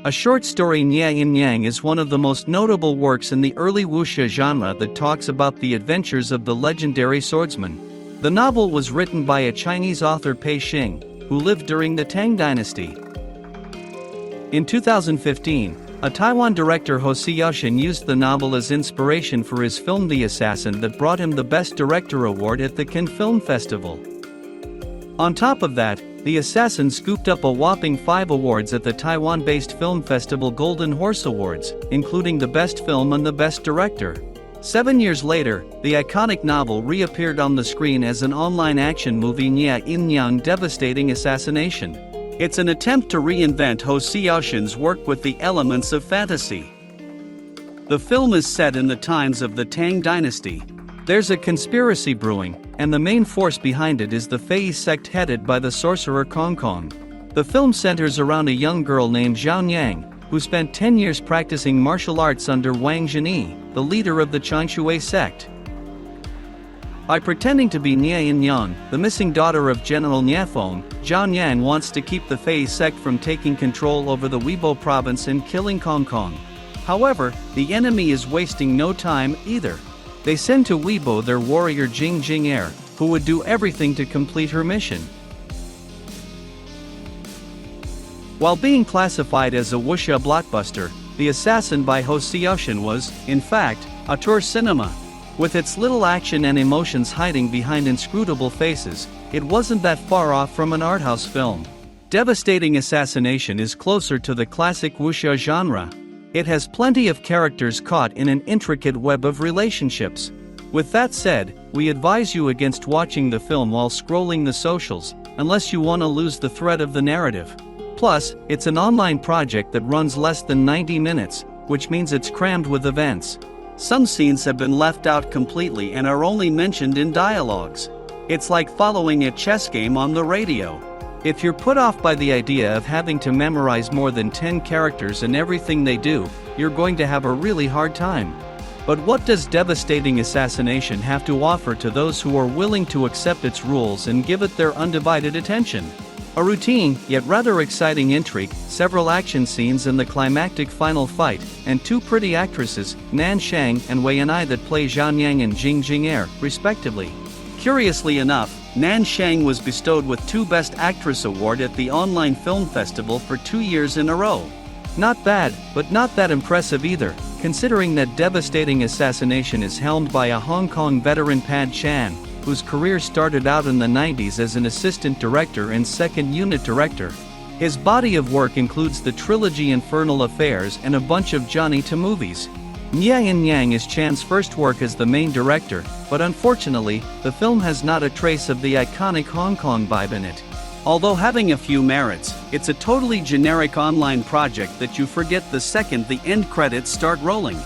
A short story, Nie Yinniang, is one of the most notable works in the early wuxia genre that talks about the adventures of the legendary swordsman. The novel was written by a Chinese author Pei Xing, who lived during the Tang dynasty. In 2015, a Taiwan director Ho Xiaoshan used the novel as inspiration for his film The Assassin that brought him the Best Director award at the Cannes Film Festival. On top of that, The Assassin scooped up a whopping 5 awards at the Taiwan-based film festival Golden Horse Awards, including the Best Film and the Best Director. 7 years later, the iconic novel reappeared on the screen as an online action movie, Nie Yinniang, Devastating Assassination. It's an attempt to reinvent Ho Xiaoshan's work with the elements of fantasy. The film is set in the times of the Tang dynasty. There's a conspiracy brewing, and the main force behind it is the Fei sect headed by the sorcerer Chong. The film centers around a young girl named Zhang, who spent 10 years practicing martial arts under Wang Zheni, the leader of the Chanshui sect. By pretending to be Nie Yinniang, the missing daughter of General Yvonne, Zhang wants to keep the Fei sect from taking control over the Weibo province and killing Chong. However, the enemy is wasting no time either. They send to Weibo their warrior Zheng, who would do everything to complete her mission. While being classified as a wuxia blockbuster, The Assassin by Ho Xiaoshan was, in fact, auteur cinema. With its little action and emotions hiding behind inscrutable faces, it wasn't that far off from an arthouse film. Devastating Assassination is closer to the classic wuxia genre. It has plenty of characters caught in an intricate web of relationships. With that said, we advise you against watching the film while scrolling the socials, unless you want to lose the thread of the narrative. Plus, it's an online project that runs less than 90 minutes, which means it's crammed with events. Some scenes have been left out completely and are only mentioned in dialogues. It's like following a chess game on the radio. If you're put off by the idea of having to memorize more than 10 characters and everything they do, you're going to have a really hard time. But what does Devastating Assassination have to offer to those who are willing to accept its rules and give it their undivided attention? A routine, yet rather exciting intrigue, several action scenes and the climactic final fight, and 2 pretty actresses, Nan Shang and Wei Yanai, that play Zhang and Zheng, respectively. Curiously enough, Nan Shang was bestowed with 2 Best Actress award at the online film festival for 2 years in a row. Not bad, but not that impressive either, considering that Devastating Assassination is helmed by a Hong Kong veteran, Pad Chan, whose career started out in the 90s as an assistant director and second unit director. His body of work includes the trilogy Infernal Affairs and a bunch of Johnny to movies. Nie Yinniang is Chan's first work as the main director, but unfortunately, the film has not a trace of the iconic Hong Kong vibe in it. Although having a few merits, it's a totally generic online project that you forget the second the end credits start rolling.